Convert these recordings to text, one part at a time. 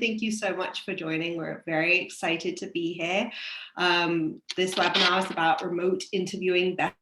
thank you so much for joining. We're very excited to be here. This webinar is about remote interviewing best.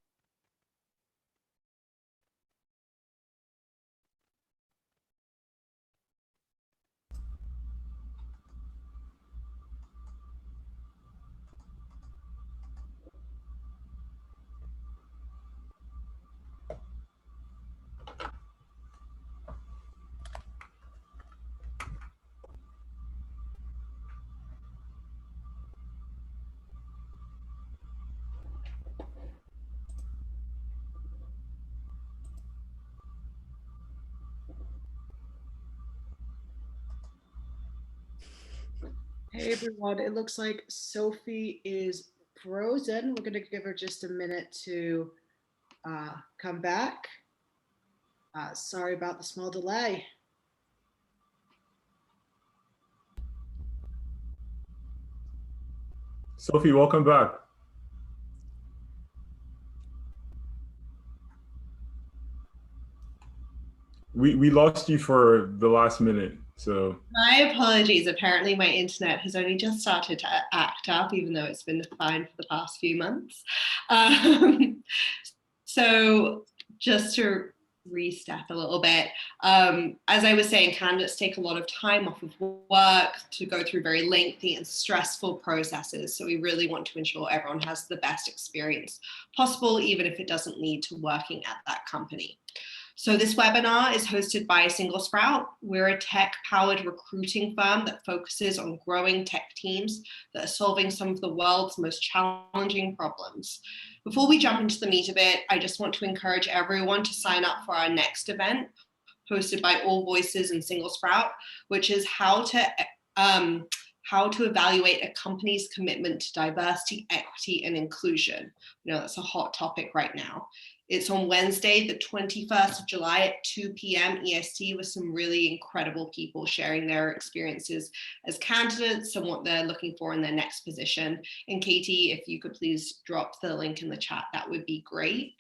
Hey everyone, it looks like Sophie is frozen. We're gonna give her just a minute to come back. Sorry about the small delay. Sophie, welcome back. We lost you for the last minute, so. My apologies. Apparently my internet has only just started to act up, even though it's been fine for the past few months. So just to re-step a little bit, as I was saying, candidates take a lot of time off of work to go through very lengthy and stressful processes. So we really want to ensure everyone has the best experience possible, even if it doesn't lead to working at that company. So this webinar is hosted by SingleSprout. We're a tech-powered recruiting firm that focuses on growing tech teams that are solving some of the world's most challenging problems. Before we jump into the meat of it, I just want to encourage everyone to sign up for our next event, hosted by All Voices and SingleSprout, which is how to evaluate a company's commitment to diversity, equity, and inclusion. You know, that's a hot topic right now. It's on Wednesday, the 21st of July at 2 p.m. EST with some really incredible people sharing their experiences as candidates and what they're looking for in their next position. And Katie, if you could please drop the link in the chat, that would be great.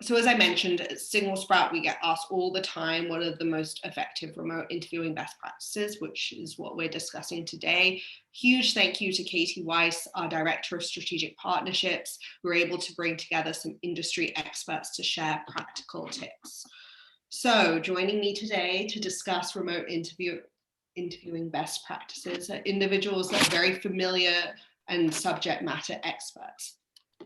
So as I mentioned, at SingleSprout, we get asked all the time, what are the most effective remote interviewing best practices, which is what we're discussing today. Huge thank you to Katie Weiss, our Director of Strategic Partnerships. We're able to bring together some industry experts to share practical tips. So joining me today to discuss remote interviewing best practices are individuals that are very familiar and subject matter experts.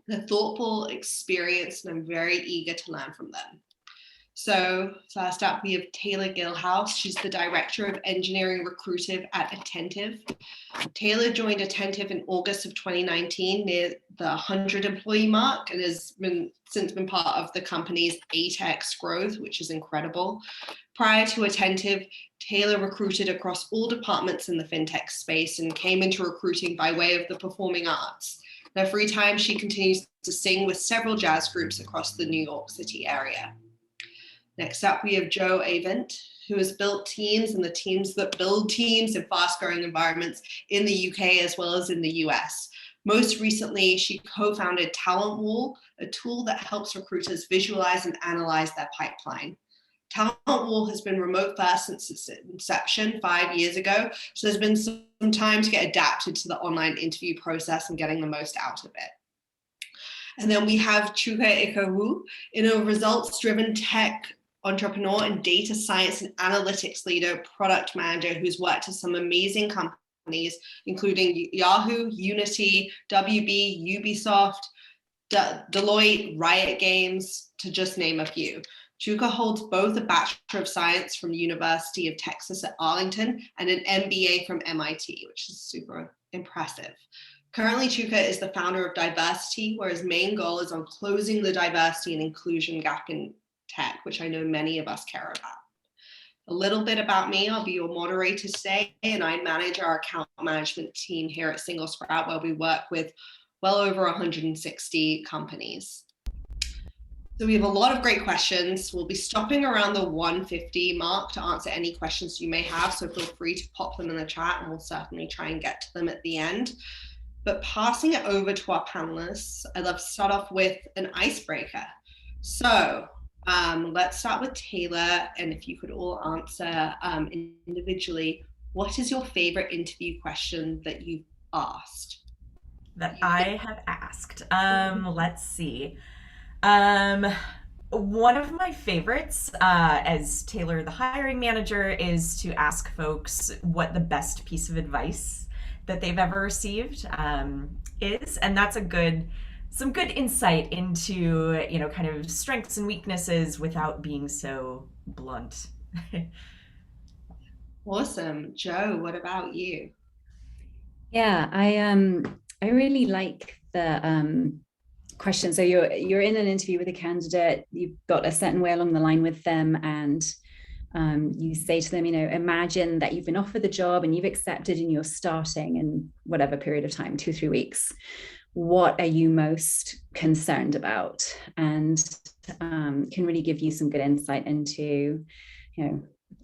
They're thoughtful, experienced, and I'm very eager to learn from them. So first up, we have Taylor Gillhouse. She's the Director of Engineering Recruitive at Attentive. Taylor joined Attentive in August of 2019 near the 100 employee mark and has since been part of the company's 8x growth, which is incredible. Prior to Attentive, Taylor recruited across all departments in the fintech space and came into recruiting by way of the performing arts. In her free time, she continues to sing with several jazz groups across the New York City area. Next up, we have Jo Avent, who has built teams and the teams that build teams in fast-growing environments in the UK as well as in the US. Most recently, she co-founded TalentWall, a tool that helps recruiters visualize and analyze their pipeline. TalentWall has been remote first since its inception 5 years ago, so there's been some time to get adapted to the online interview process and getting the most out of it. And then we have Chuka Ikokwu, a results-driven tech entrepreneur and data science and analytics leader, product manager who's worked at some amazing companies, including Yahoo, Unity, WB, Ubisoft, Deloitte, Riot Games, to just name a few. Chuka holds both a Bachelor of Science from the University of Texas at Arlington and an MBA from MIT, which is super impressive. Currently, Chuka is the founder of Divercity, where his main goal is on closing the diversity and inclusion gap in tech, which I know many of us care about. A little bit about me, I'll be your moderator today, and I manage our account management team here at SingleSprout, where we work with well over 160 companies. So we have a lot of great questions. We'll be stopping around the 150 mark to answer any questions you may have, so feel free to pop them in the chat and we'll certainly try and get to them at the end. But passing it over to our panelists, I'd love to start off with an icebreaker. So let's start with Taylor, and if you could all answer individually, what is your favorite interview question that you've asked? That I have asked. Let's see. One of my favorites, as Taylor, the hiring manager, is to ask folks what the best piece of advice that they've ever received is, and that's some good insight into, kind of strengths and weaknesses without being so blunt. Awesome. Joe, what about you? Yeah, I really like the question. So you're in an interview with a candidate, you've got a certain way along the line with them, and you say to them, imagine that you've been offered the job and you've accepted and you're starting in whatever period of time, 2-3 weeks. What are you most concerned about? And can really give you some good insight into,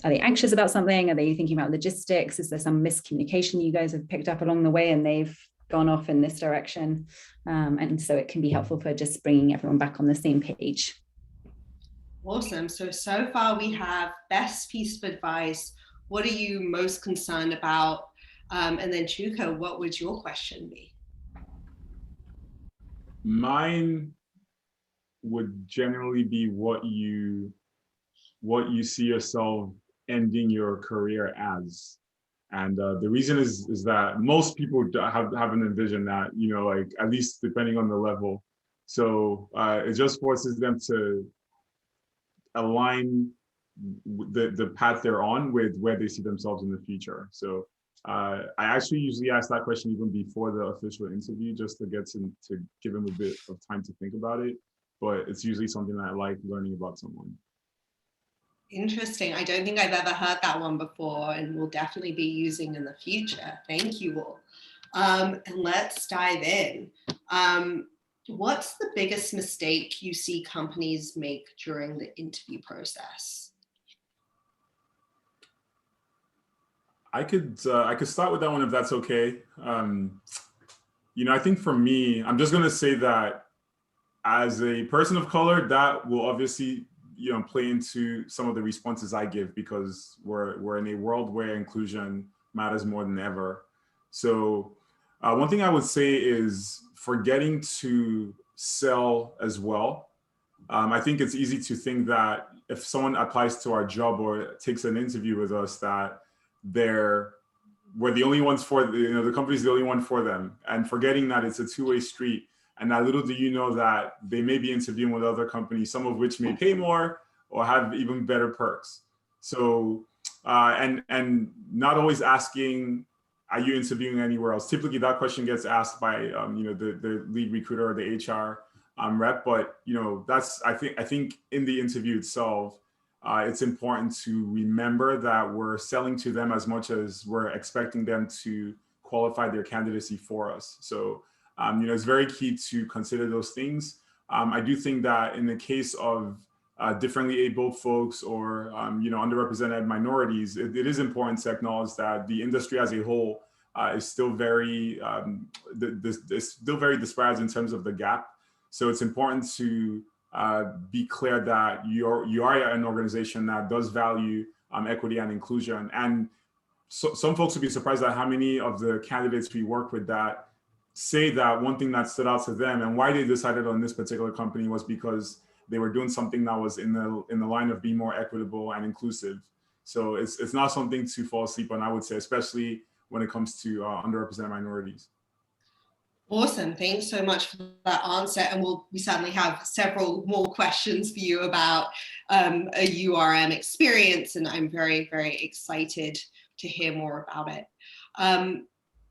are they anxious about something? Are they thinking about logistics? Is there some miscommunication you guys have picked up along the way and they've gone off in this direction? And so it can be helpful for just bringing everyone back on the same page. Awesome. So far we have best piece of advice. What are you most concerned about? And then Chuka, what would your question be? Mine would generally be what you see yourself ending your career as. And the reason is that most people haven't envisioned that, like, at least depending on the level. So it just forces them to align the path they're on with where they see themselves in the future. So I actually usually ask that question even before the official interview, just to give them a bit of time to think about it. But it's usually something that I like learning about someone. Interesting. I don't think I've ever heard that one before, and will definitely be using in the future. Thank you all. And let's dive in. What's the biggest mistake you see companies make during the interview process? I could start with that one if that's okay. I think for me, I'm just going to say that as a person of color, that will obviously play into some of the responses I give, because we're in a world where inclusion matters more than ever. So one thing I would say is forgetting to sell as well. I think it's easy to think that if someone applies to our job or takes an interview with us, that we're the only ones for, the company's the only one for them, and forgetting that it's a two-way street. And that little do you know that they may be interviewing with other companies, some of which may pay more or have even better perks. So, and not always asking, are you interviewing anywhere else? Typically that question gets asked by, the lead recruiter or the HR rep, but I think in the interview itself, it's important to remember that we're selling to them as much as we're expecting them to qualify their candidacy for us. So, it's very key to consider those things. I do think that in the case of differently abled folks or underrepresented minorities, it is important to acknowledge that the industry as a whole is still very disparate in terms of the gap. So it's important to be clear that you are an organization that does value equity and inclusion. And so, some folks would be surprised at how many of the candidates we work with that say that one thing that stood out to them and why they decided on this particular company was because they were doing something that was in the line of being more equitable and inclusive. So it's not something to fall asleep on, I would say, especially when it comes to underrepresented minorities. Awesome. Thanks so much for that answer. And we certainly have several more questions for you about a URM experience, and I'm very, very excited to hear more about it.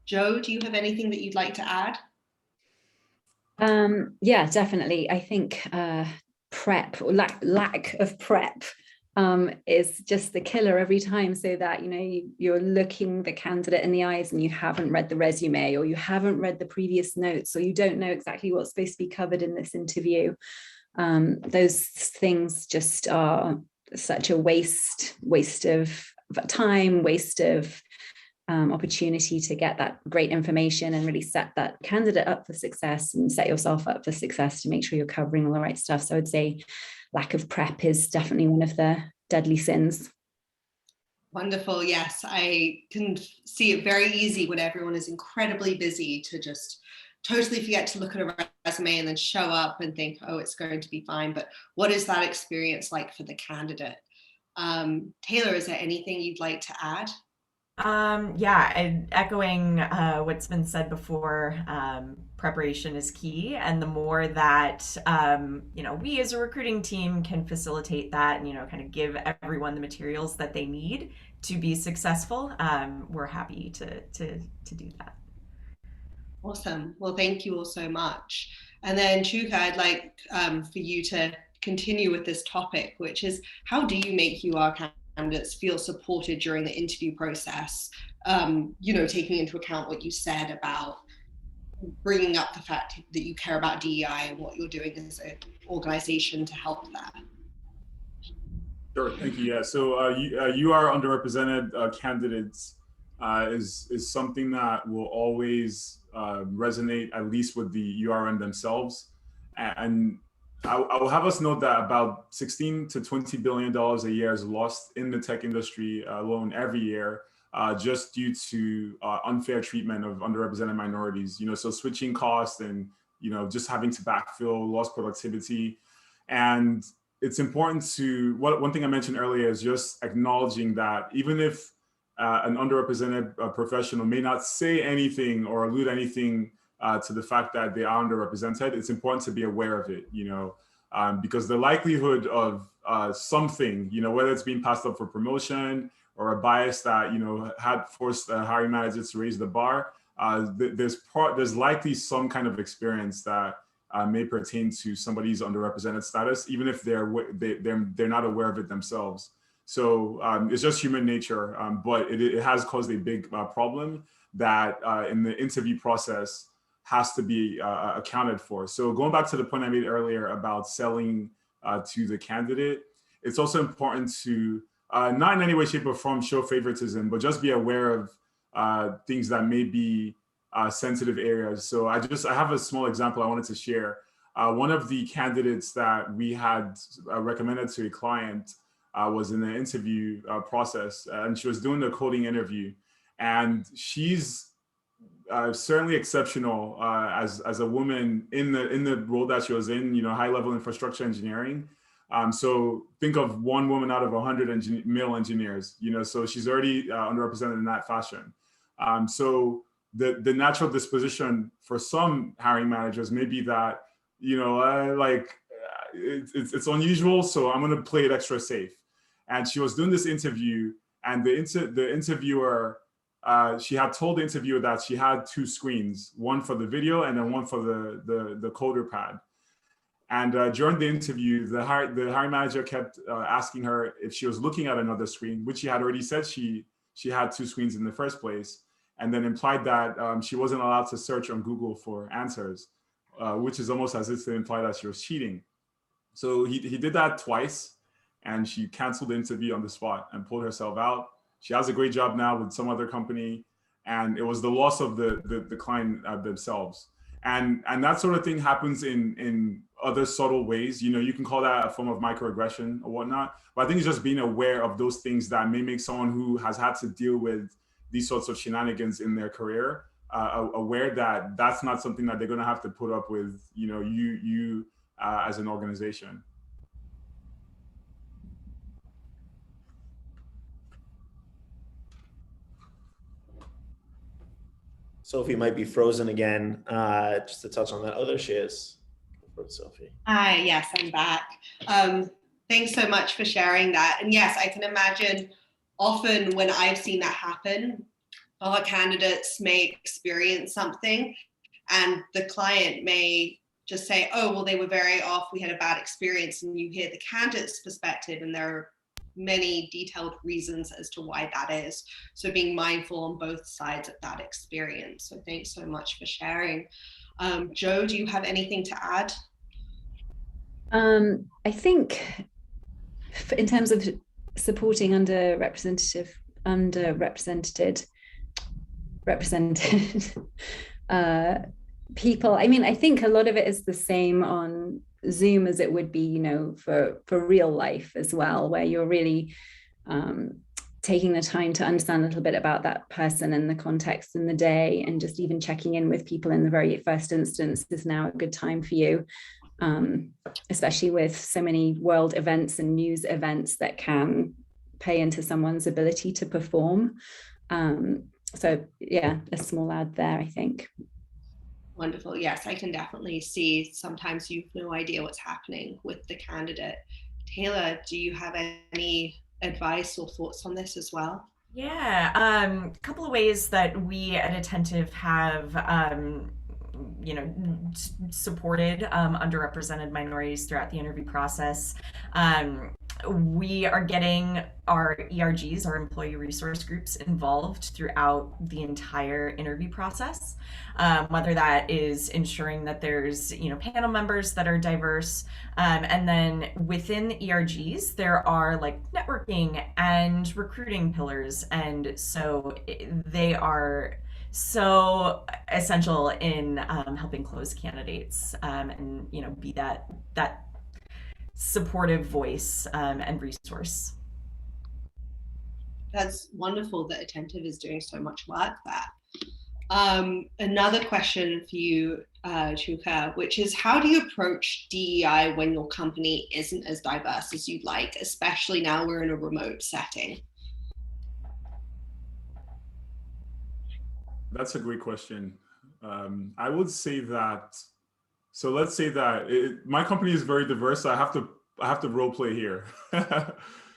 Joe, do you have anything that you'd like to add? Yeah, definitely. I think prep or lack of prep is just the killer every time, so that you're looking the candidate in the eyes and you haven't read the resume, or you haven't read the previous notes, or you don't know exactly what's supposed to be covered in this interview. Those things just are such a waste of time, waste of opportunity to get that great information and really set that candidate up for success and set yourself up for success to make sure you're covering all the right stuff. So I'd say lack of prep is definitely one of the deadly sins. Wonderful. Yes, I can see it very easy when everyone is incredibly busy to just totally forget to look at a resume and then show up and think, oh, it's going to be fine. But what is that experience like for the candidate? Taylor, is there anything you'd like to add? Yeah, and echoing what's been said before, preparation is key, and the more that we as a recruiting team can facilitate that, and kind of give everyone the materials that they need to be successful, we're happy to do that. Awesome. Well, thank you all so much. And then Chuka, I'd like for you to continue with this topic, which is how do you make UR candidates feel supported during the interview process, taking into account what you said about bringing up the fact that you care about DEI and what you're doing as an organization to help that. Sure, thank you. Yeah, so UR underrepresented candidates is something that will always resonate, at least with the URN themselves. And I will have us note that about $16 to $20 billion a year is lost in the tech industry alone every year, just due to unfair treatment of underrepresented minorities. So switching costs and just having to backfill lost productivity. And it's important to, one thing I mentioned earlier is just acknowledging that even if an underrepresented professional may not say anything or allude anything to the fact that they are underrepresented, it's important to be aware of it, because the likelihood of something, whether it's being passed up for promotion or a bias that, had forced hiring managers to raise the bar, there's likely some kind of experience that may pertain to somebody's underrepresented status, even if they're not aware of it themselves. So it's just human nature, but it has caused a big problem that in the interview process has to be accounted for. So going back to the point I made earlier about selling to the candidate, it's also important to not in any way, shape, or form show favoritism, but just be aware of things that may be sensitive areas. So I have a small example I wanted to share. One of the candidates that we had recommended to a client was in the interview process, and she was doing the coding interview, and she's certainly exceptional as a woman in the role that she was in, high level infrastructure engineering. So think of one woman out of 100 male engineers, so she's already underrepresented in that fashion. So the natural disposition for some hiring managers may be that, it's unusual, so I'm going to play it extra safe. And she was doing this interview, and the interviewer, she had told the interviewer that she had two screens, one for the video and then one for the coder pad. And during the interview, the hiring manager kept asking her if she was looking at another screen, which she had already said she had two screens in the first place, and then implied that she wasn't allowed to search on Google for answers, which is almost as if to imply that she was cheating. So he did that twice, and she canceled the interview on the spot and pulled herself out. She has a great job now with some other company, and it was the loss of the client themselves. And that sort of thing happens in other subtle ways. You can call that a form of microaggression or whatnot. But I think it's just being aware of those things that may make someone who has had to deal with these sorts of shenanigans in their career aware that that's not something that they're going to have to put up with, you as an organization. Sophie might be frozen again. Just to touch on that. Oh, there she is. Sophie. Hi, yes, I'm back. Thanks so much for sharing that. And yes, I can imagine often when I've seen that happen, our candidates may experience something and the client may just say, oh, well, they were very off, we had a bad experience, and you hear the candidate's perspective and there are many detailed reasons as to why that is. So being mindful on both sides of that experience. So thanks so much for sharing. Joe, do you have anything to add? I think in terms of supporting represented people, I think a lot of it is the same on Zoom as it would be, for real life as well, where you're really taking the time to understand a little bit about that person and the context and the day, and just even checking in with people in the very first instance is now a good time for you, especially with so many world events and news events that can pay into someone's ability to perform. So yeah, a small ad there, I think. Wonderful. Yes, I can definitely see sometimes you've no idea what's happening with the candidate. Taylor, do you have any advice or thoughts on this as well? Yeah, a couple of ways that we at Attentive have, supported underrepresented minorities throughout the interview process. We are getting our ERGs, our employee resource groups, involved throughout the entire interview process, whether that is ensuring that there's panel members that are diverse, and then within the ERGs there are like networking and recruiting pillars, and so they are so essential in helping close candidates, and be that supportive voice and resource. That's wonderful that Attentive is doing so much work there. Another question for you, Chuka, which is, how do you approach DEI when your company isn't as diverse as you'd like, especially now we're in a remote setting? That's a great question. I would say that, so let's say that my company is very diverse, so I have to role play here.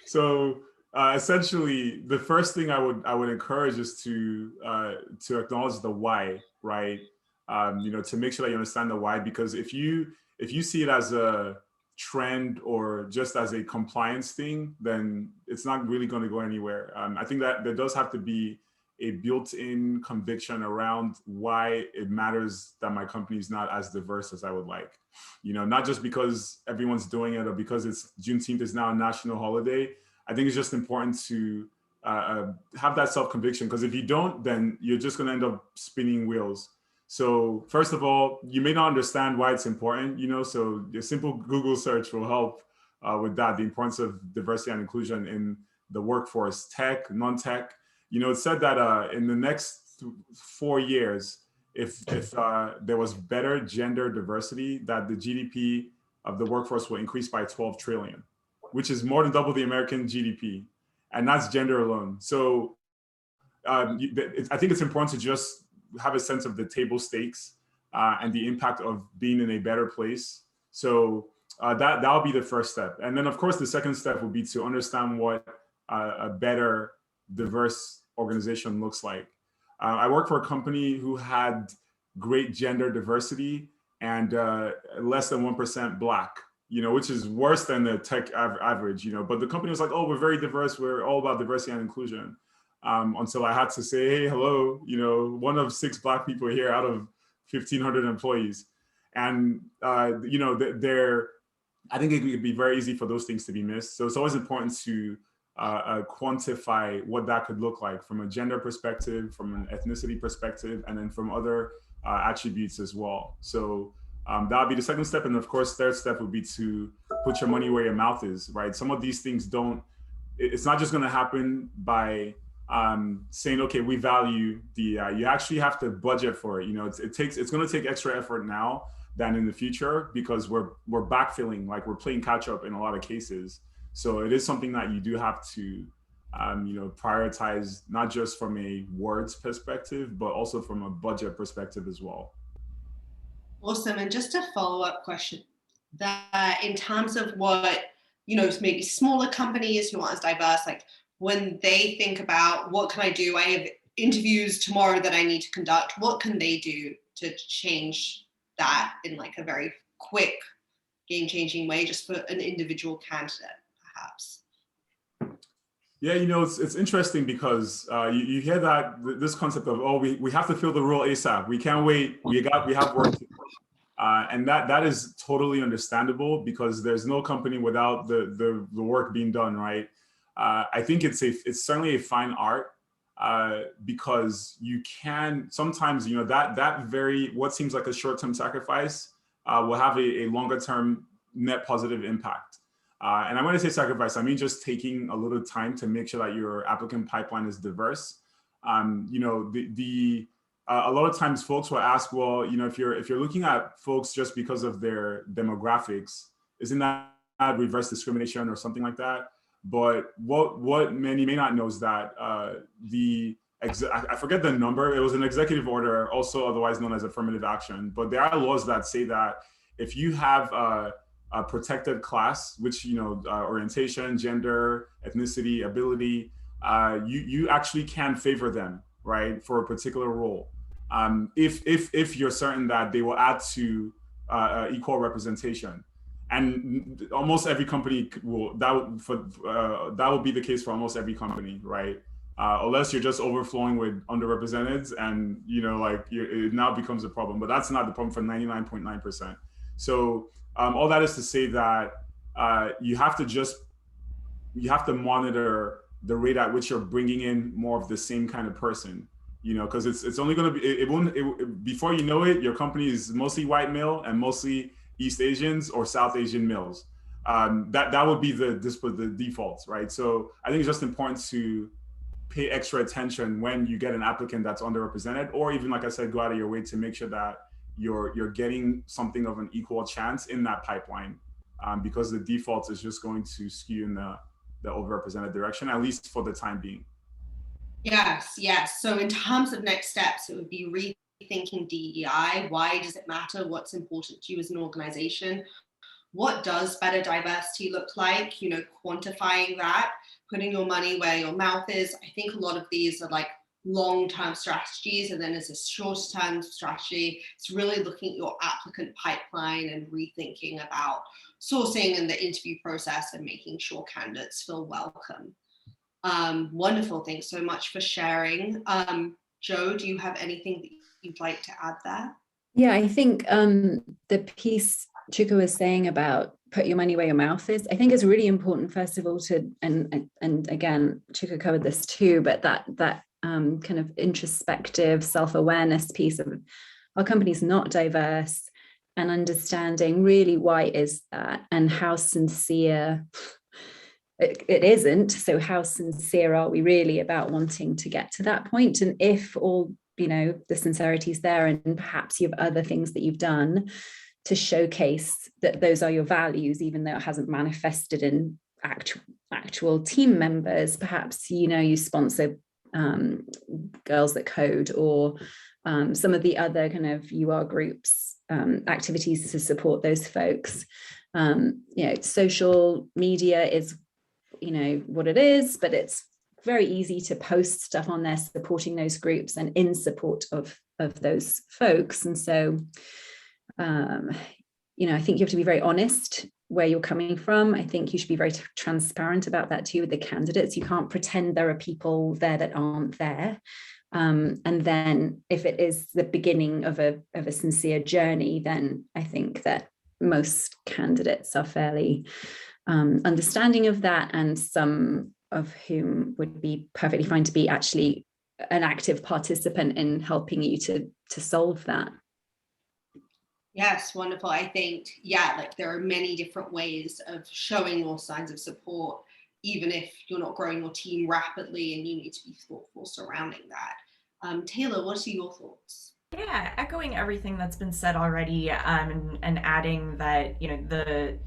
So essentially, the first thing I would encourage is to acknowledge the why, right? To make sure that you understand the why, because if you see it as a trend or just as a compliance thing, then it's not really going to go anywhere. I think that there does have to be a built-in conviction around why it matters that my company is not as diverse as I would like. Not just because everyone's doing it or because it's Juneteenth is now a national holiday. I think it's just important to have that self-conviction, because if you don't, then you're just going to end up spinning wheels. So first of all, you may not understand why it's important, so a simple Google search will help with that, the importance of diversity and inclusion in the workforce, tech, non-tech. It's said that in the next 4 years, if there was better gender diversity, that the GDP of the workforce will increase by 12 trillion, which is more than double the American GDP. And that's gender alone. So I think it's important to just have a sense of the table stakes and the impact of being in a better place. So that'll be the first step. And then of course, the second step would be to understand what a better diverse organization looks like. I work for a company who had great gender diversity and less than 1% Black, which is worse than the tech average, but the company was like, oh, we're very diverse. We're all about diversity and inclusion. Until I had to say, hey, hello, one of 6 Black people here out of 1,500 employees. And, I think it could be very easy for those things to be missed. So it's always important to quantify what that could look like from a gender perspective, from an ethnicity perspective, and then from other attributes as well. So that would be the second step. And of course, third step would be to put your money where your mouth is, right? Some of these things it's not just going to happen by saying, okay, we value DEI. You actually have to budget for it. It's going to take extra effort now than in the future, because we're backfilling, like we're playing catch up in a lot of cases. So it is something that you do have to, prioritize, not just from a words perspective, but also from a budget perspective as well. Awesome. And just a follow-up question, that in terms of what, maybe smaller companies who aren't as diverse, like when they think about what can I do? I have interviews tomorrow that I need to conduct. What can they do to change that in like a very quick, game-changing way, just for an individual candidate, perhaps? Yeah, it's interesting because you hear that this concept of, oh, we have to fill the role ASAP. We can't wait. We have work to do. And that is totally understandable, because there's no company without the work being done, right? I think it's certainly a fine art, because you can sometimes, that very, what seems like a short-term sacrifice will have a longer-term net positive impact. And when I say sacrifice, I mean just taking a little time to make sure that your applicant pipeline is diverse. You know, a lot of times folks will ask, well, you know, if you're looking at folks just because of their demographics, isn't that reverse discrimination or something like that? But what many may not know is that I forget the number. It was an executive order, also otherwise known as affirmative action. But there are laws that say that if you have a protected class, which, you know, orientation, gender, ethnicity, ability, you actually can favor them, right, for a particular role. If you're certain that they will add to equal representation. And almost every company that will be the case for almost every company, right? Unless you're just overflowing with underrepresented, and you know, like it now becomes a problem. But that's not the problem for 99.9%. So all that is to say that you have to monitor the rate at which you're bringing in more of the same kind of person. You know, because it's only going to be before you know it, your company is mostly white male and mostly East Asians or South Asian males. That would be the default, right? So I think it's just important to pay extra attention when you get an applicant that's underrepresented, or even, like I said, go out of your way to make sure that you're getting something of an equal chance in that pipeline, because the default is just going to skew in the overrepresented direction, at least for the time being. Yes. So in terms of next steps, it would be rethinking DEI. Why does it matter? What's important to you as an organization? What does better diversity look like? You know, quantifying that, putting your money where your mouth is. I think a lot of these are like long-term strategies, and then as a short-term strategy, it's really looking at your applicant pipeline and rethinking about sourcing and the interview process and making sure candidates feel welcome. Wonderful. Thanks so much for sharing. Joe, do you have anything that you'd like to add there? Yeah, I think the piece Chuka was saying about put your money where your mouth is, I think is really important, first of all, to, and again, Chuka covered this too, but that kind of introspective self-awareness piece of our company's not diverse, and understanding really why is that and how sincere it isn't. So how sincere are we really about wanting to get to that point? And if all, you know, the sincerity is there, and perhaps you have other things that you've done to showcase that those are your values, even though it hasn't manifested in actual team members, perhaps, you know, you sponsor Girls That Code, or some of the other kind of UR groups activities to support those folks. You know, social media is, you know, what it is, but it's very easy to post stuff on there supporting those groups and in support of those folks. And so, you know, I think you have to be very honest where you're coming from. I think you should be very transparent about that too with the candidates. You can't pretend there are people there that aren't there. And then if it is the beginning of a sincere journey, then I think that most candidates are fairly understanding of that, and some of whom would be perfectly fine to be actually an active participant in helping you to solve that. Yes, wonderful. I think, yeah, like there are many different ways of showing your signs of support, even if you're not growing your team rapidly, and you need to be thoughtful surrounding that. Taylor, what are your thoughts? Yeah, echoing everything that's been said already, and adding that, you know,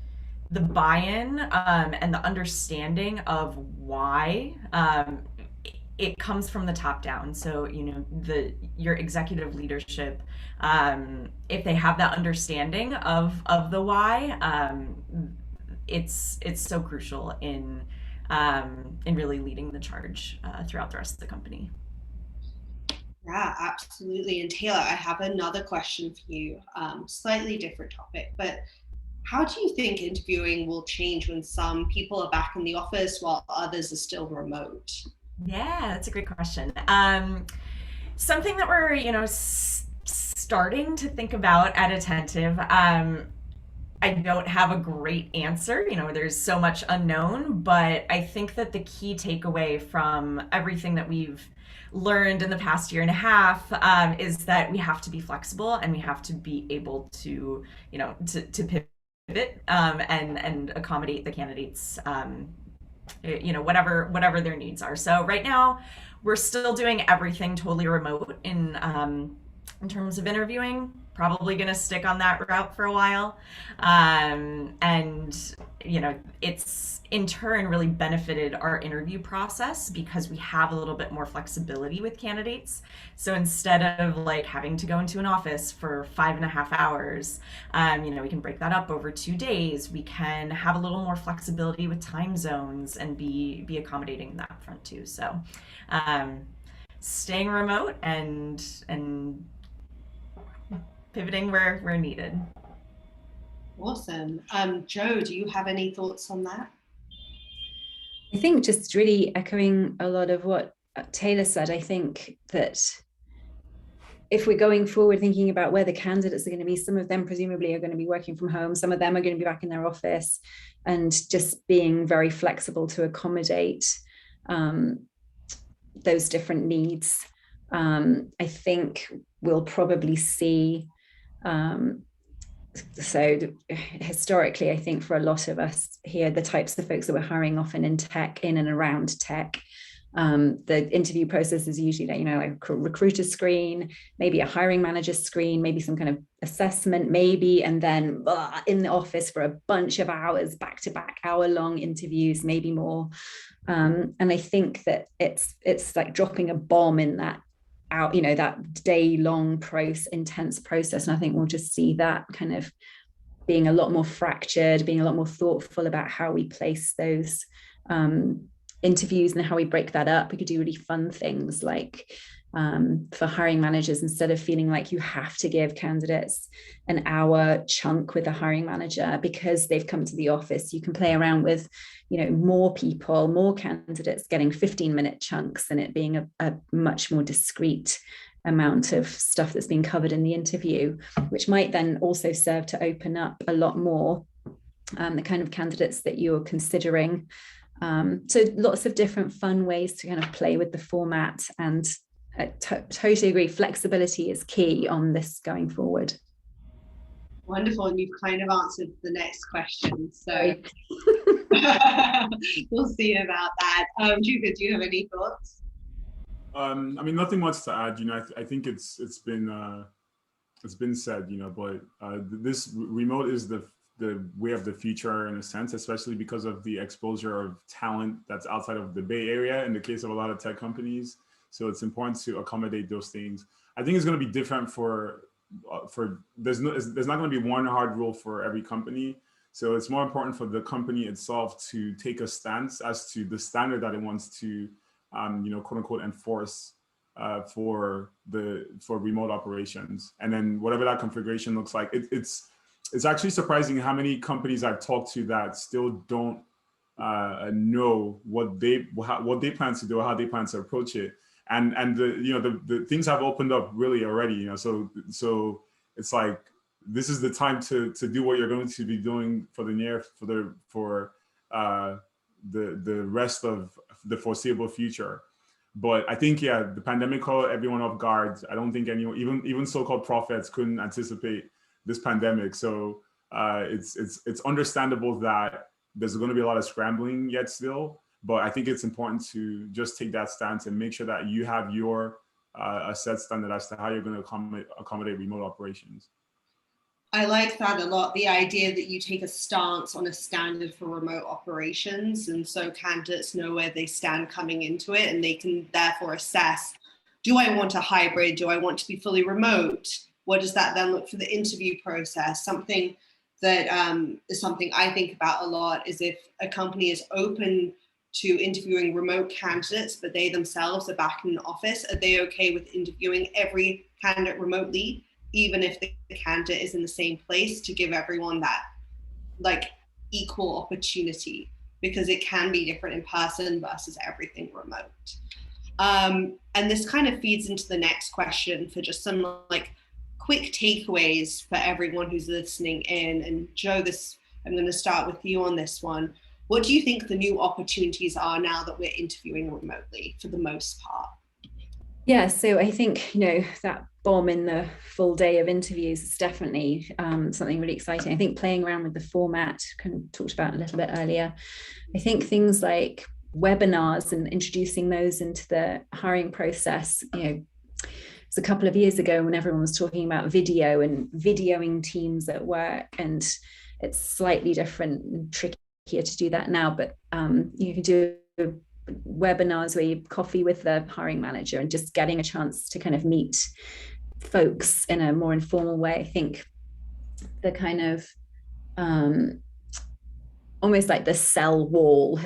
the buy-in and the understanding of why it comes from the top down. So, you know, your executive leadership, if they have that understanding of the why, it's so crucial in really leading the charge throughout the rest of the company. Yeah, absolutely. And Taylor, I have another question for you, slightly different topic, but how do you think interviewing will change when some people are back in the office while others are still remote? Yeah, that's a great question. Something that we're, you know, starting to think about at Attentive. I don't have a great answer. You know, there's so much unknown, but I think that the key takeaway from everything that we've learned in the past year and a half is that we have to be flexible, and we have to be able to, you know, to pivot pivot and accommodate the candidates, whatever their needs are. So right now, we're still doing everything totally remote in terms of interviewing. Probably going to stick on that route for a while. And, it's in turn really benefited our interview process because we have a little bit more flexibility with candidates. So instead of like having to go into an office for 5.5 hours, we can break that up over 2 days. We can have a little more flexibility with time zones and be accommodating in that front too. So staying remote and pivoting where needed. Awesome. Joe, do you have any thoughts on that? I think just really echoing a lot of what Taylor said. I think that if we're going forward thinking about where the candidates are going to be, some of them presumably are going to be working from home, some of them are going to be back in their office, and just being very flexible to accommodate those different needs. I think we'll probably see, so historically, I think for a lot of us here, the types of folks that we're hiring often in tech, in and around tech, the interview process is usually like a recruiter screen, maybe a hiring manager screen, maybe some kind of assessment, maybe, and then in the office for a bunch of hours, back-to-back hour-long interviews, maybe more. And I think that it's like dropping a bomb in that that day-long intense process. And I think we'll just see that kind of being a lot more fractured, being a lot more thoughtful about how we place those interviews and how we break that up. We could do really fun things like for hiring managers, instead of feeling like you have to give candidates an hour chunk with a hiring manager because they've come to the office, you can play around with more people, more candidates getting 15-minute chunks, and it being a much more discrete amount of stuff that's being covered in the interview, which might then also serve to open up a lot more the kind of candidates that you're considering. So lots of different fun ways to kind of play with the format, and I totally agree, flexibility is key on this going forward. Wonderful, and you've kind of answered the next question, so we'll see about that. Chuka, do you have any thoughts? Nothing much to add. I think it's been said. But this remote is the way of the future in a sense, especially because of the exposure of talent that's outside of the Bay Area in the case of a lot of tech companies. So it's important to accommodate those things. I think it's going to be different there's not going to be one hard rule for every company. So it's more important for the company itself to take a stance as to the standard that it wants to, quote unquote, enforce for remote operations. And then whatever that configuration looks like, it's actually surprising how many companies I've talked to that still don't know what they plan to do or how they plan to approach it. And the things have opened up really already. So it's like this is the time to do what you're going to be doing for the rest of the foreseeable future. But I think the pandemic caught everyone off guard. I don't think anyone, even so-called prophets, couldn't anticipate this pandemic. So it's understandable that there's going to be a lot of scrambling yet still, but I think it's important to just take that stance and make sure that you have your a set standard as to how you're going to accommodate remote operations. I like that a lot, the idea that you take a stance on a standard for remote operations, and so candidates know where they stand coming into it, and they can therefore assess, do I want a hybrid? Do I want to be fully remote? What does that then look for the interview process? Something that is something I think about a lot is if a company is open to interviewing remote candidates, but they themselves are back in the office, are they okay with interviewing every candidate remotely, even if the candidate is in the same place, to give everyone that like equal opportunity, because it can be different in person versus everything remote. And this kind of feeds into the next question for just some like quick takeaways for everyone who's listening in. And Joe, I'm going to start with you on this one. What do you think the new opportunities are now that we're interviewing remotely for the most part? Yeah, so I think, that bomb in the full day of interviews is definitely something really exciting. I think playing around with the format, kind of talked about a little bit earlier. I think things like webinars and introducing those into the hiring process, it's a couple of years ago when everyone was talking about video and videoing teams at work, and it's slightly different and trickier to do that now, but you can do webinars where you coffee with the hiring manager and just getting a chance to kind of meet folks in a more informal way. I think the kind of almost like the cell wall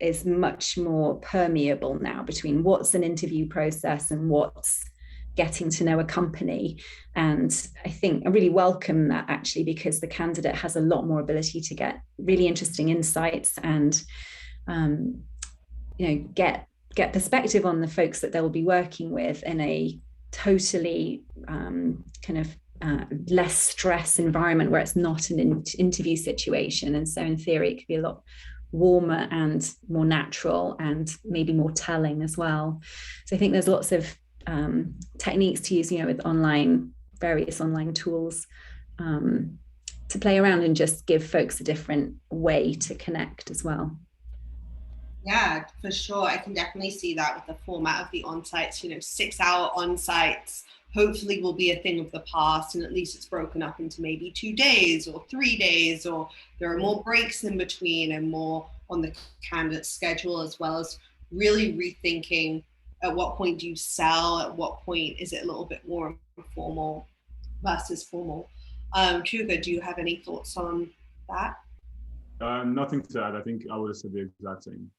is much more permeable now between what's an interview process and what's getting to know a company. And I think I really welcome that, actually, because the candidate has a lot more ability to get really interesting insights and get perspective on the folks that they'll be working with in a totally less stress environment where it's not an interview situation. And so in theory, it could be a lot warmer and more natural and maybe more telling as well. So I think there's lots of techniques to use, with various online tools to play around and just give folks a different way to connect as well. Yeah, for sure. I can definitely see that with the format of the on-sites, 6-hour on-sites hopefully will be a thing of the past, and at least it's broken up into maybe 2 days or 3 days, or there are more breaks in between and more on the candidate schedule, as well as really rethinking at what point do you sell, at what point is it a little bit more informal versus formal. Chuka, do you have any thoughts on that? Nothing to add. I think I would have said the exact same.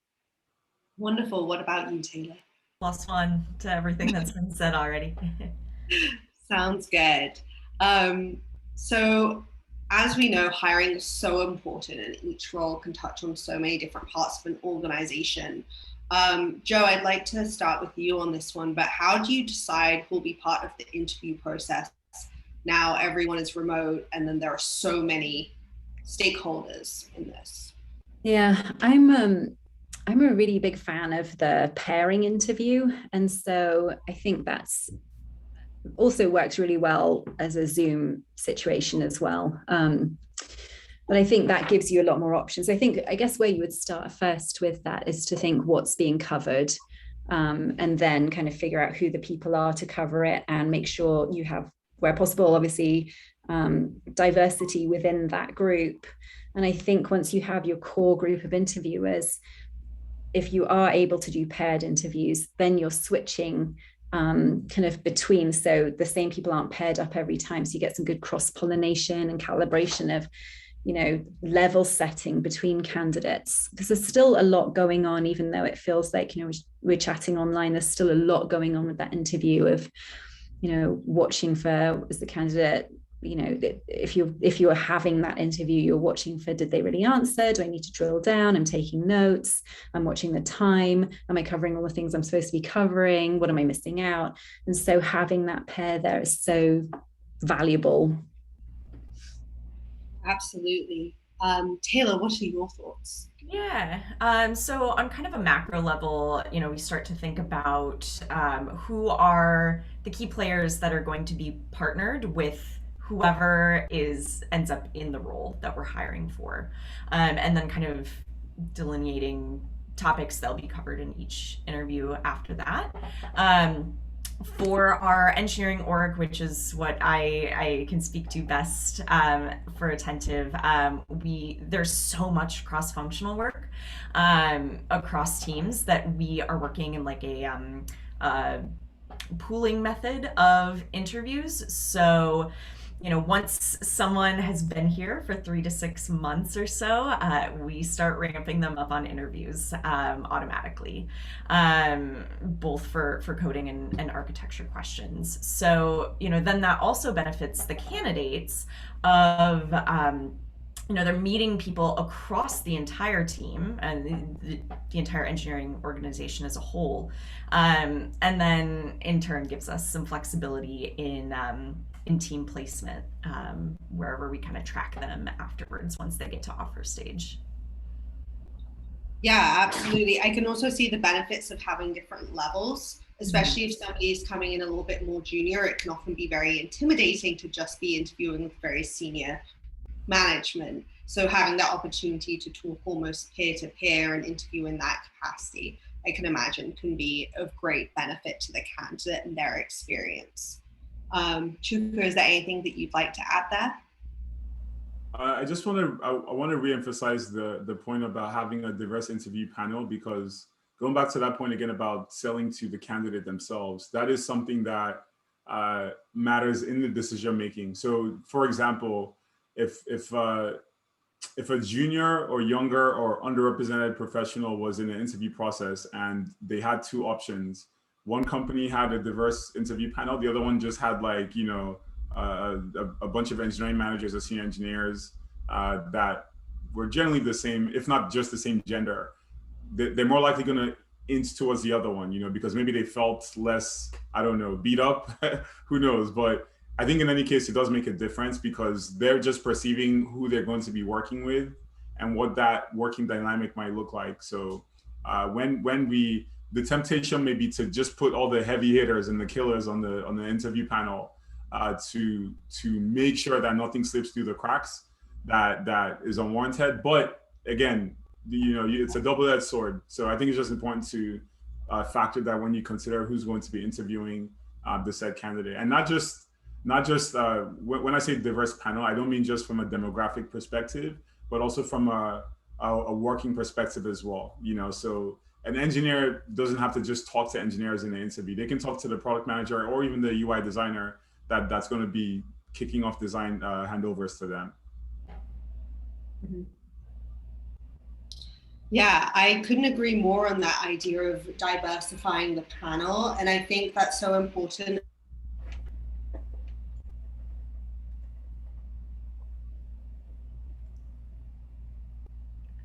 Wonderful. What about you, Taylor? +1 to everything that's been said already. Sounds good. So as we know, hiring is so important, and each role can touch on so many different parts of an organization. Joe, I'd like to start with you on this one, but how do you decide who'll be part of the interview process? Now everyone is remote, and then there are so many stakeholders in this. Yeah, I'm a really big fan of the pairing interview. And so I think that's also works really well as a Zoom situation as well. But I think that gives you a lot more options. I guess where you would start first with that is to think what's being covered, and then kind of figure out who the people are to cover it, and make sure you have, where possible, obviously, diversity within that group. And I think once you have your core group of interviewers, if you are able to do paired interviews, then you're switching kind of between, so the same people aren't paired up every time, so you get some good cross-pollination and calibration of level setting between candidates, because there's still a lot going on, even though it feels like we're chatting online. There's still a lot going on with that interview of watching for, is the candidate, if you're having that interview, you're watching for, did they really answer? Do I need to drill down? I'm taking notes. I'm watching the time. Am I covering all the things I'm supposed to be covering? What am I missing out? And so having that pair there is so valuable. Absolutely. Taylor, what are your thoughts? Yeah. So on kind of a macro level, we start to think about who are the key players that are going to be partnered with whoever ends up in the role that we're hiring for, and then kind of delineating topics that'll be covered in each interview after that. For our engineering org, which is what I can speak to best for Attentive, there's so much cross-functional work across teams that we are working in like a pooling method of interviews. So once someone has been here for 3 to 6 months or so, we start ramping them up on interviews automatically, both for coding and architecture questions. So, then that also benefits the candidates of, they're meeting people across the entire team and the entire engineering organization as a whole. And then in turn gives us some flexibility in team placement, wherever we kind of track them afterwards once they get to offer stage. Yeah, absolutely. I can also see the benefits of having different levels especially if somebody is coming in a little bit more junior. It can often be very intimidating to just be interviewing with very senior management. So having that opportunity to talk almost peer to peer and interview in that capacity, I can imagine can be of great benefit to the candidate and their experience. Chuka, is there anything that you'd like to add there? I just want to I want to reemphasize the point about having a diverse interview panel, because going back to that point again about selling to the candidate themselves, that is something that matters in the decision making. So, for example, if a junior or younger or underrepresented professional was in an interview process and they had two options, one company had a diverse interview panel, the other one just had, like, you know, a bunch of engineering managers or senior engineers that were generally the same, if not just the same gender, they're more likely going to inch towards the other one, you know, because maybe they felt less, I don't know, beat up, who knows. But I think in any case, it does make a difference because they're just perceiving who they're going to be working with and what that working dynamic might look like. So the temptation may be to just put all the heavy hitters and the killers on the interview panel to make sure that nothing slips through the cracks that is unwarranted. But again, you know, it's a double-edged sword. So I think it's just important to factor that when you consider who's going to be interviewing the said candidate, and not just when I say diverse panel, I don't mean just from a demographic perspective, but also from a working perspective as well. You know, so an engineer doesn't have to just talk to engineers in the interview. They can talk to the product manager or even the UI designer that's going to be kicking off design handovers to them. Mm-hmm. Yeah, I couldn't agree more on that idea of diversifying the panel. And I think that's so important.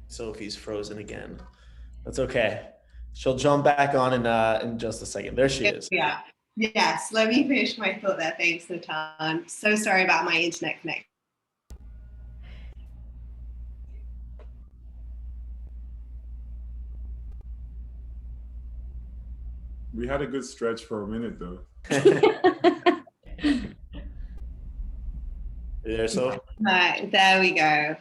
Sophie's frozen again. That's okay. She'll jump back on in just a second. There she is. Yeah. Yes. Let me finish my thought there. Thanks, Natan. So sorry about my internet connection. We had a good stretch for a minute, though. You there, Sophie? Right, there we go.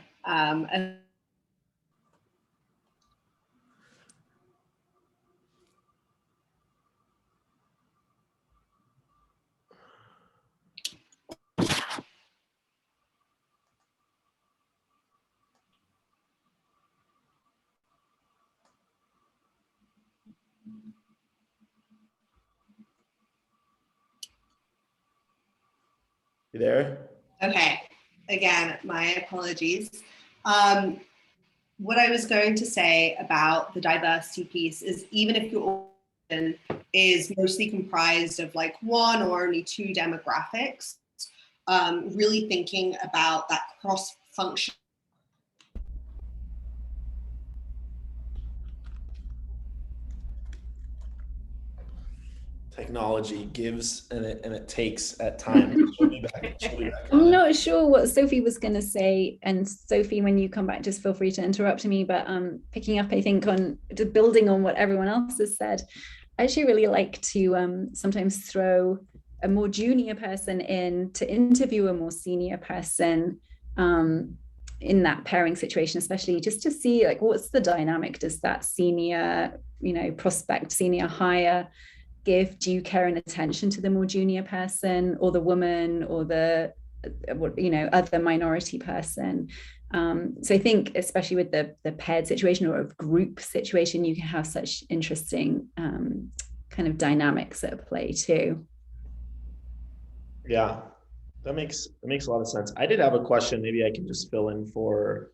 You there? Okay, again, my apologies. What I was going to say about the diversity piece is, even if your audience is mostly comprised of like one or only two demographics, really thinking about that cross-function. Technology gives and it takes at times. She'll be back I'm not sure what Sophie was going to say. And Sophie, when you come back, just feel free to interrupt me. But picking up, I think, on just building on what everyone else has said, I actually really like to sometimes throw a more junior person in to interview a more senior person in that pairing situation, especially just to see, like, what's the dynamic? Does that senior, prospect, senior hire give due care and attention to the more junior person or the woman or the other minority person? So I think, especially with the paired situation or a group situation, you can have such interesting kind of dynamics at play too. Yeah, that makes a lot of sense. I did have a question. Maybe I can just fill in for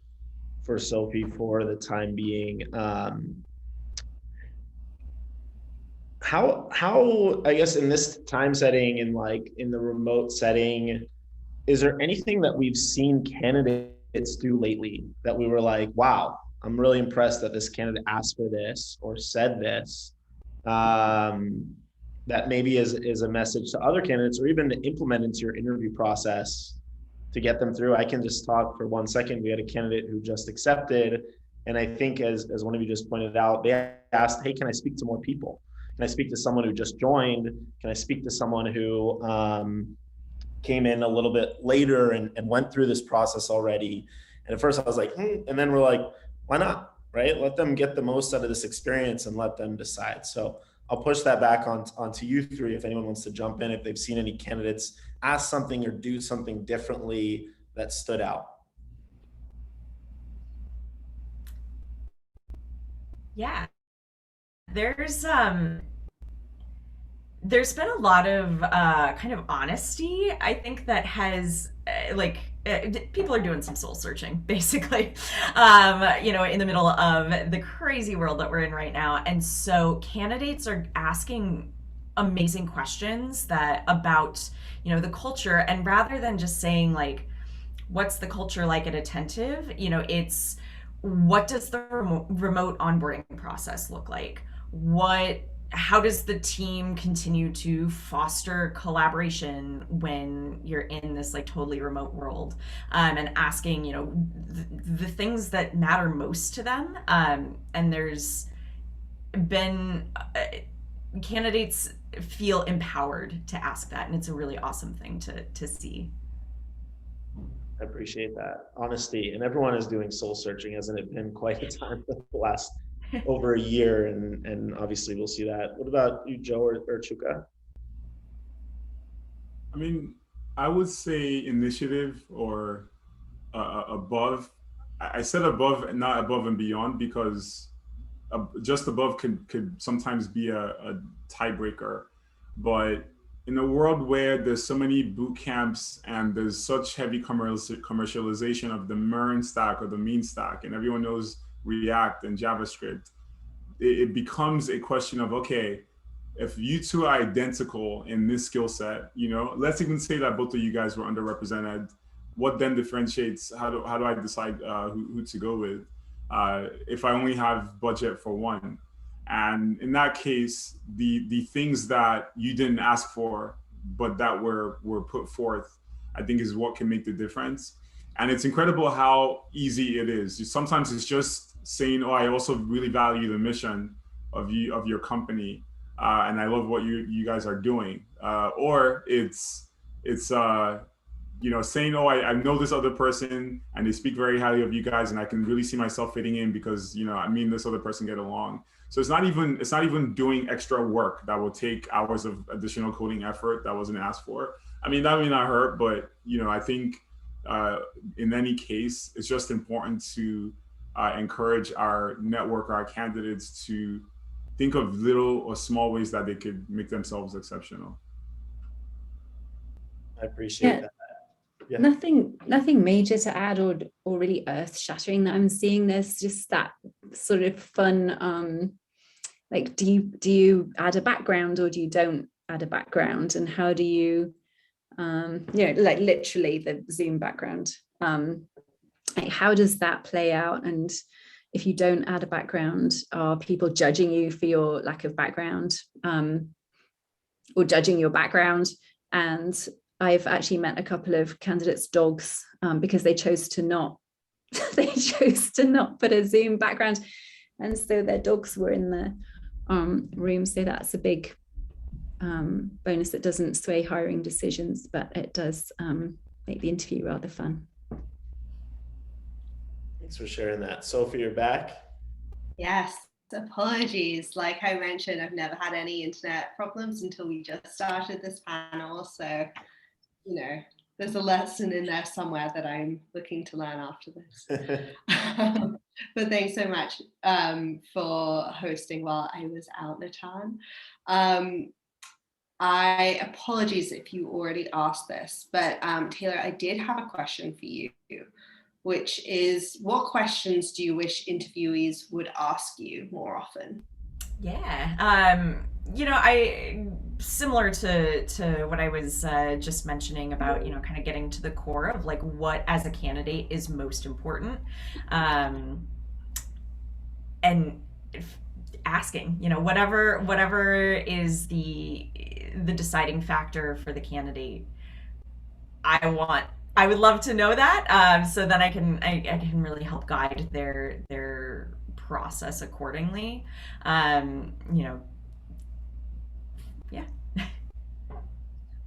Sophie for the time being. How I guess in this time setting and like in the remote setting, is there anything that we've seen candidates do lately that we were like, wow, I'm really impressed that this candidate asked for this or said this, that maybe is a message to other candidates or even to implement into your interview process to get them through? I can just talk for 1 second. We had a candidate who just accepted, and I think as one of you just pointed out, they asked, hey, can I speak to more people? Can I speak to someone who just joined? Can I speak to someone who came in a little bit later and went through this process already? And at first I was like, and then we're like, why not, right? Let them get the most out of this experience and let them decide. So I'll push that back onto you three if anyone wants to jump in, if they've seen any candidates ask something or do something differently that stood out. Yeah, there's been a lot of kind of honesty, I think, that has people are doing some soul searching, basically, in the middle of the crazy world that we're in right now. And so candidates are asking amazing questions about the culture. And rather than just saying, like, what's the culture like at Attentive, it's what does the remote onboarding process look like? How does the team continue to foster collaboration when you're in this like totally remote world? And asking, the things that matter most to them. And there's been candidates feel empowered to ask that, and it's a really awesome thing to see. I appreciate that honesty, and everyone is doing soul searching. Hasn't it been quite a time for the last over a year? And obviously we'll see that. What about you, Joe or Chuka? I mean, I would say initiative or above. I said above, not above and beyond, because just above could sometimes be a tiebreaker. But in a world where there's so many boot camps and there's such heavy commercialization of the MERN stack or the mean stack, and everyone knows React and JavaScript, it becomes a question of, okay, if you two are identical in this skill set, let's even say that both of you guys were underrepresented, what then differentiates, how do I decide who to go with if I only have budget for one? And in that case, the things that you didn't ask for, but that were put forth, I think is what can make the difference. And it's incredible how easy it is. Sometimes it's just saying, oh, I also really value the mission of your company, and I love what you guys are doing. Or it's saying, oh, I know this other person and they speak very highly of you guys, and I can really see myself fitting in because me and this other person get along. So it's not even doing extra work that will take hours of additional coding effort that wasn't asked for. I mean, that may not hurt, but I think in any case, it's just important to encourage our network, our candidates, to think of little or small ways that they could make themselves exceptional. I appreciate that. Yeah. Nothing major to add or really earth-shattering that I'm seeing. There's just that sort of fun, like, do you add a background or do you don't add a background, and how do you, like literally the Zoom background, like how does that play out? And if you don't add a background, are people judging you for your lack of background, or judging your background? And I've actually met a couple of candidates' dogs because they chose to not put a Zoom background, and so their dogs were in the room. So that's a big bonus that doesn't sway hiring decisions, but it does make the interview rather fun. Thanks for sharing that. Sophie, you're back. Yes, apologies. Like I mentioned, I've never had any internet problems until we just started this panel. So, there's a lesson in there somewhere that I'm looking to learn after this. But thanks so much for hosting while I was out, Natan. I apologize if you already asked this, but Taylor, I did have a question for you, which is, what questions do you wish interviewees would ask you more often? Yeah, I similar to what I was just mentioning about, kind of getting to the core of like what as a candidate is most important, and asking, whatever is the deciding factor for the candidate. I would love to know that, so then I can really help guide their process accordingly. yeah.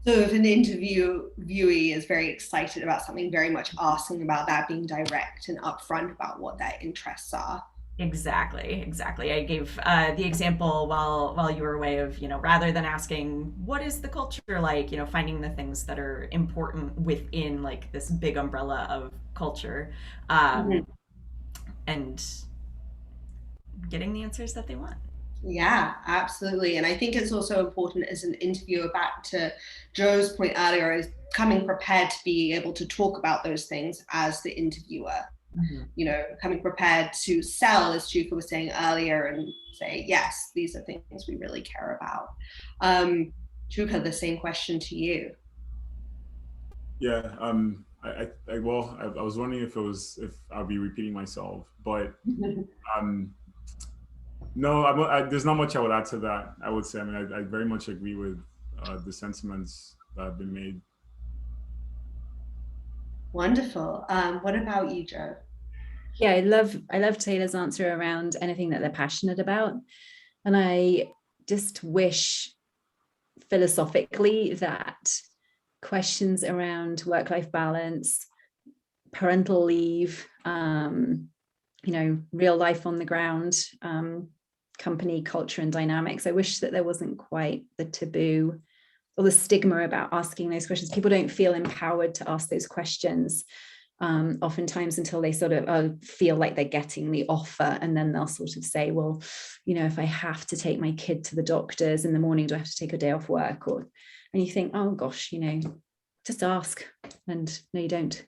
So if an interviewee is very excited about something, very much asking about that, being direct and upfront about what their interests are. Exactly. I gave the example while you were away of, rather than asking what is the culture like, finding the things that are important within like this big umbrella of culture, and getting the answers that they want. Yeah, absolutely. And I think it's also important as an interviewer, back to Joe's point earlier, is coming prepared to be able to talk about those things as the interviewer. Coming prepared to sell, as Chuka was saying earlier, and say, yes, these are things we really care about. Chuka, the same question to you. Yeah, I was wondering if I'll be repeating myself, but no, there's not much I would add to that. I would say, I very much agree with the sentiments that have been made. Wonderful. What about you, Joe? Yeah, I love Taylor's answer around anything that they're passionate about. And I just wish philosophically that questions around work-life balance, parental leave, real life on the ground, company culture and dynamics. I wish that there wasn't quite the taboo or the stigma about asking those questions. People don't feel empowered to ask those questions oftentimes until they sort of feel like they're getting the offer, and then they'll sort of say, well, if I have to take my kid to the doctors in the morning, do I have to take a day off work? And you think, oh gosh, just ask. And no, you don't.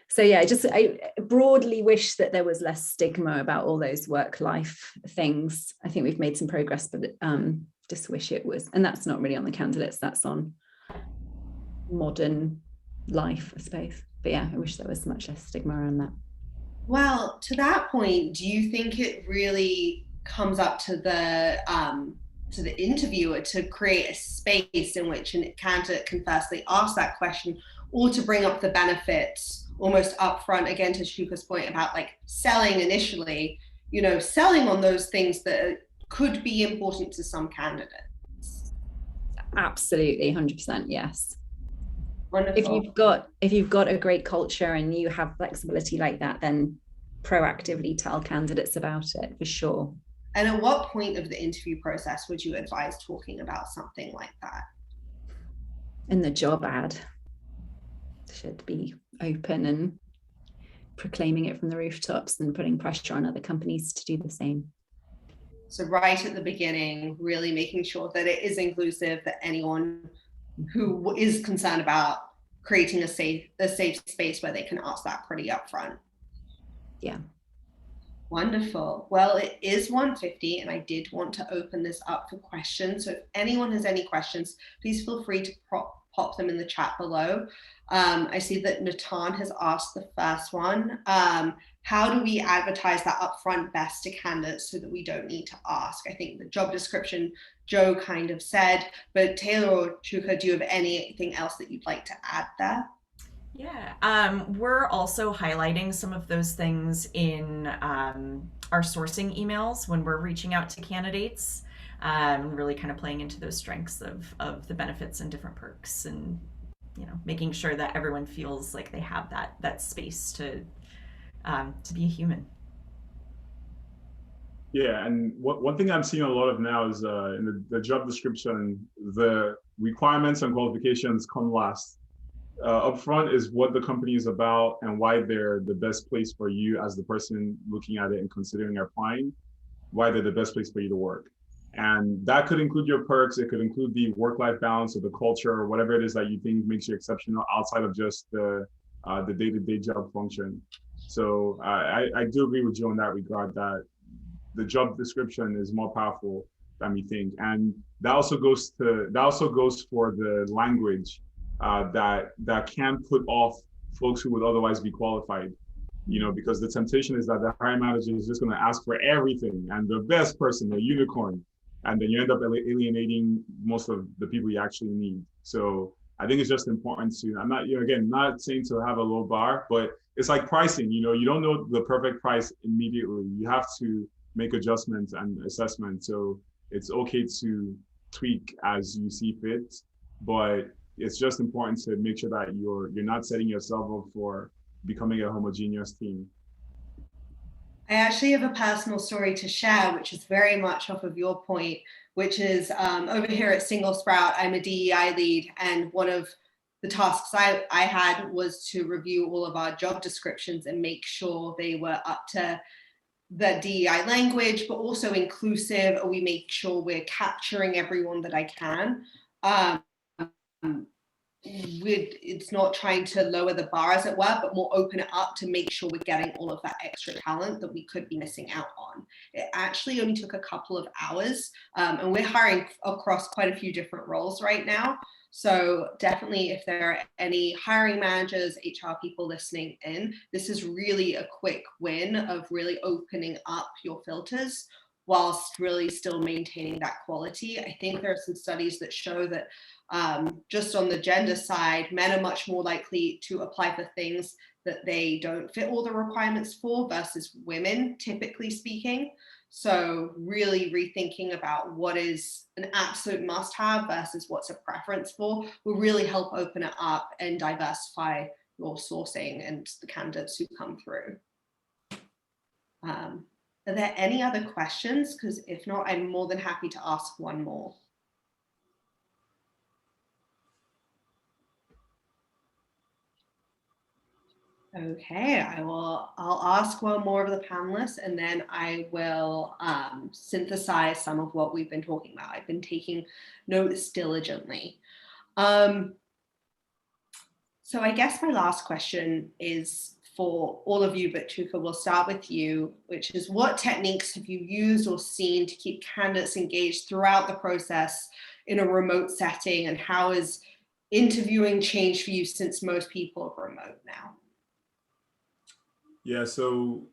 So yeah, I broadly wish that there was less stigma about all those work-life things. I think we've made some progress, but just wish it was. And that's not really on the candidates, that's on modern life, I suppose. But yeah, I wish there was much less stigma around that. Well, to that point, do you think it really comes up to the interviewer to create a space in which a candidate can firstly ask that question, or to bring up the benefits almost upfront, again, to Chuka's point about like selling initially, selling on those things that could be important to some candidates? Absolutely, 100%, yes. Wonderful. If you've got a great culture and you have flexibility like that, then proactively tell candidates about it, for sure. And at what point of the interview process would you advise talking about something like that? In the job ad, should be open and proclaiming it from the rooftops and putting pressure on other companies to do the same. So right at the beginning, really making sure that it is inclusive, that anyone who is concerned about creating a safe space where they can ask that pretty upfront. Yeah. Wonderful. Well, it is 1:50 and I did want to open this up for questions. So if anyone has any questions, please feel free to pop them in the chat below. I see that Natan has asked the first one. How do we advertise that upfront best to candidates so that we don't need to ask? I think the job description Joe kind of said, but Taylor or Chuka, do you have anything else that you'd like to add there? Yeah, we're also highlighting some of those things in our sourcing emails when we're reaching out to candidates, really kind of playing into those strengths of the benefits and different perks, and making sure that everyone feels like they have that space to be a human. Yeah, and one thing I'm seeing a lot of now is in the job description, the requirements and qualifications come last. Up front is what the company is about and why they're the best place for you as the person looking at it and considering applying, why they're the best place for you to work. And that could include your perks, it could include the work-life balance or the culture or whatever it is that you think makes you exceptional outside of just the day-to-day job function. So I do agree with you in that regard, that the job description is more powerful than we think. And that also goes for the language that can put off folks who would otherwise be qualified, because the temptation is that the hiring manager is just going to ask for everything and the best person, the unicorn, and then you end up alienating most of the people you actually need. So I think it's just important to, I'm not, not saying to have a low bar, but it's like pricing, you don't know the perfect price immediately. You have to make adjustments and assessments. So it's okay to tweak as you see fit, but it's just important to make sure that you're not setting yourself up for becoming a homogeneous team. I actually have a personal story to share, which is very much off of your point, which is over here at SingleSprout, I'm a DEI lead, and one of the tasks I had was to review all of our job descriptions and make sure they were up to the DEI language, but also inclusive. We make sure we're capturing everyone that I can. It's not trying to lower the bar, as it were, but more open it up to make sure we're getting all of that extra talent that we could be missing out on. It actually only took a couple of hours, and we're hiring across quite a few different roles right now. So definitely, if there are any hiring managers, HR people listening in, this is really a quick win of really opening up your filters whilst really still maintaining that quality. I think there are some studies that show that just on the gender side, men are much more likely to apply for things that they don't fit all the requirements for versus women, typically speaking. So really rethinking about what is an absolute must-have versus what's a preference for will really help open it up and diversify your sourcing and the candidates who come through. Are there any other questions? Because if not, I'm more than happy to ask one more. Okay, I'll ask one more of the panelists, and then I will synthesize some of what we've been talking about. I've been taking notes diligently. So I guess my last question is for all of you, but Chuka, we'll start with you, which is, what techniques have you used or seen to keep candidates engaged throughout the process in a remote setting, and how has interviewing changed for you since most people are remote now? Yeah, so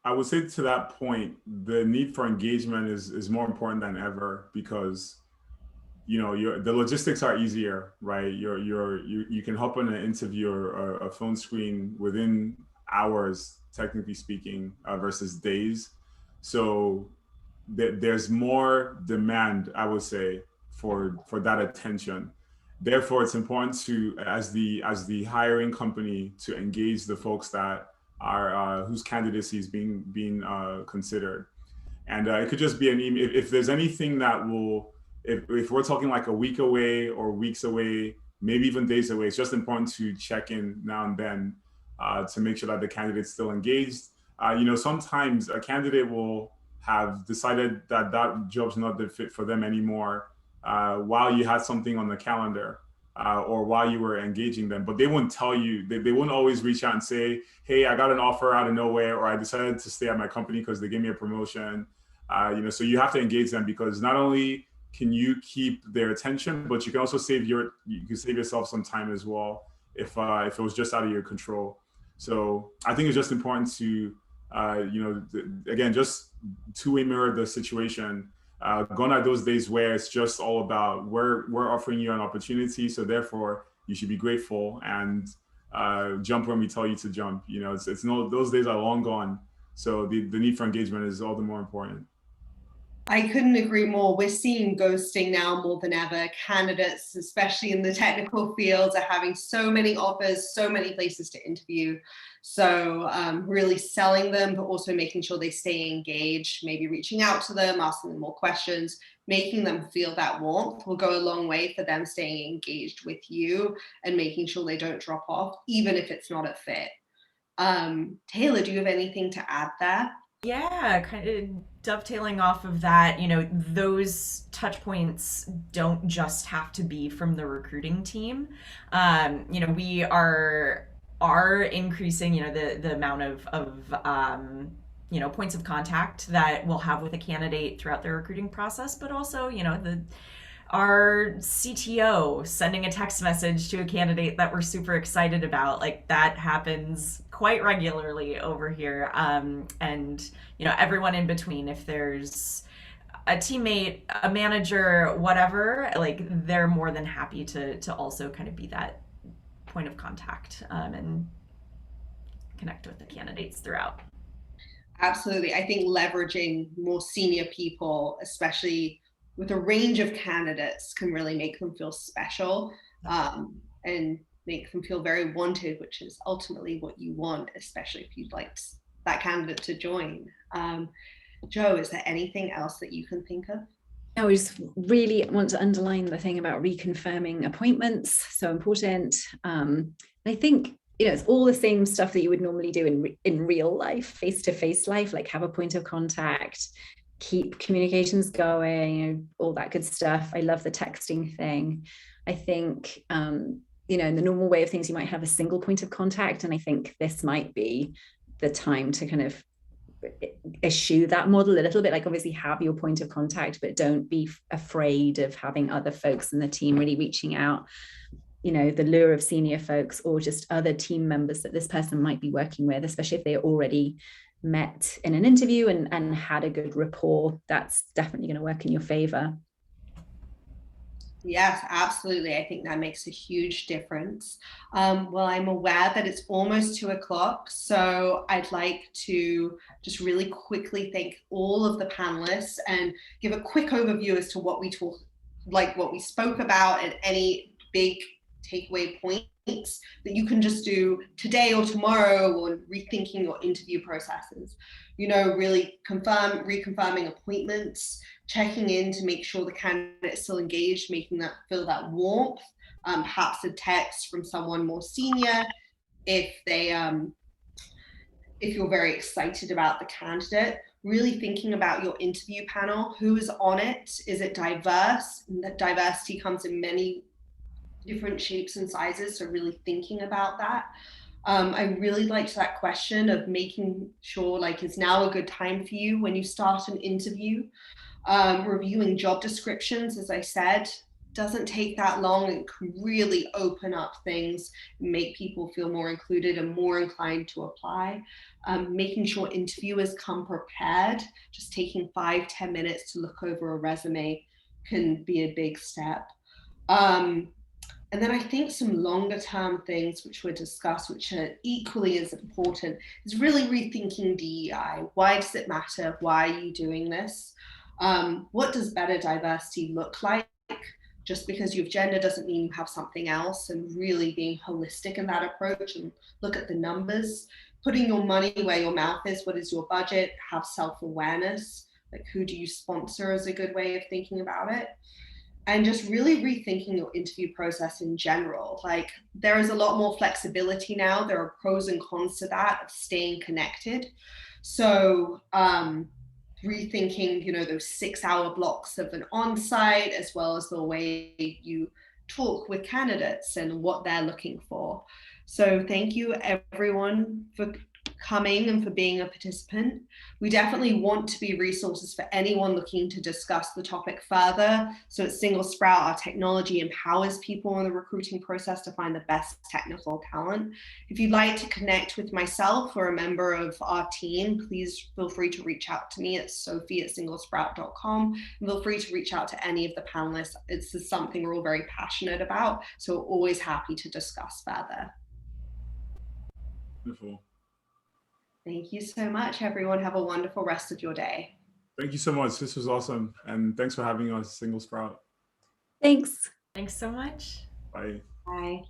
I would say to that point, the need for engagement is more important than ever, because the logistics are easier, right? You can hop on an interview or a phone screen within hours, technically speaking, versus days. So there's more demand, I would say, for that attention. Therefore, it's important to, as the hiring company, to engage the folks that are whose candidacy is being considered. And it could just be an email. If there's anything that will, if we're talking like a week away or weeks away, maybe even days away, it's just important to check in now and then to make sure that the candidate's still engaged. Sometimes a candidate will have decided that that job's not the fit for them anymore while you had something on the calendar. Or while you were engaging them, but they wouldn't tell you. They wouldn't always reach out and say, "Hey, I got an offer out of nowhere," or "I decided to stay at my company because they gave me a promotion." So you have to engage them, because not only can you keep their attention, but you can also save yourself some time as well if it was just out of your control. So I think it's just important to again, just two-way mirror the situation. Gone are those days where it's just all about we're offering you an opportunity, so therefore you should be grateful and jump when we tell you to jump. It's no, those days are long gone. So the need for engagement is all the more important. I couldn't agree more. We're seeing ghosting now more than ever. Candidates, especially in the technical fields, are having so many offers, so many places to interview. So really selling them, but also making sure they stay engaged, maybe reaching out to them, asking them more questions, making them feel that warmth will go a long way for them staying engaged with you and making sure they don't drop off, even if it's not a fit. Taylor, do you have anything to add there? Yeah, kind of dovetailing off of that, those touch points don't just have to be from the recruiting team. We are increasing, the amount of points of contact that we'll have with a candidate throughout the recruiting process, but also, our CTO sending a text message to a candidate that we're super excited about, like that happens quite regularly over here. And everyone in between, if there's a teammate, a manager, whatever, like they're more than happy to also kind of be that point of contact and connect with the candidates throughout. Absolutely. I think leveraging more senior people, especially with a range of candidates, can really make them feel special, and make them feel very wanted, which is ultimately what you want, especially if you'd like that candidate to join. Joe, is there anything else that you can think of? I just really want to underline the thing about reconfirming appointments. So important. I think, it's all the same stuff that you would normally do in real life, face-to-face life, like have a point of contact, keep communications going, all that good stuff. I love the texting thing. I think, in the normal way of things, you might have a single point of contact. And I think this might be the time to kind of eschew that model a little bit. Like, obviously have your point of contact, but don't be afraid of having other folks in the team really reaching out. The lure of senior folks or just other team members that this person might be working with, especially if they already met in an interview and had a good rapport, that's definitely going to work in your favor. Yes, absolutely. I think that makes a huge difference. Well, I'm aware that it's almost 2:00, so I'd like to just really quickly thank all of the panelists and give a quick overview as to what we spoke about, and any big takeaway points that you can just do today or tomorrow, or rethinking your interview processes. Really reconfirming appointments, checking in to make sure the candidate is still engaged, making that feel that warmth, perhaps a text from someone more senior if you're very excited about the candidate. Really thinking about your interview panel, who is on it, is it diverse? And that diversity comes in many different shapes and sizes, so really thinking about that. I really liked that question of making sure, is now a good time for you when you start an interview. Reviewing job descriptions, as I said, doesn't take that long and can really open up things, make people feel more included and more inclined to apply. Making sure interviewers come prepared, just taking 5-10 minutes to look over a resume can be a big step. And then I think some longer term things which were discussed, which are equally as important, is really rethinking DEI. Why does it matter? Why are you doing this? What does better diversity look like? Just because you have gender doesn't mean you have something else, and really being holistic in that approach and look at the numbers. Putting your money where your mouth is. What is your budget? Have self-awareness. Who do you sponsor is a good way of thinking about it. And just really rethinking your interview process in general. There is a lot more flexibility now. There are pros and cons to that, of staying connected. So rethinking, those 6-hour blocks of an on-site, as well as the way you talk with candidates and what they're looking for. So thank you everyone for coming and for being a participant. We definitely want to be resources for anyone looking to discuss the topic further. So at SingleSprout, our technology empowers people in the recruiting process to find the best technical talent. If you'd like to connect with myself or a member of our team, please feel free to reach out to me at sophie@singlesprout.com, and feel free to reach out to any of the panelists. It's something we're all very passionate about, so we're always happy to discuss further. Wonderful. Thank you so much, everyone. Have a wonderful rest of your day. Thank you so much. This was awesome. And thanks for having us, SingleSprout. Thanks. Thanks so much. Bye. Bye.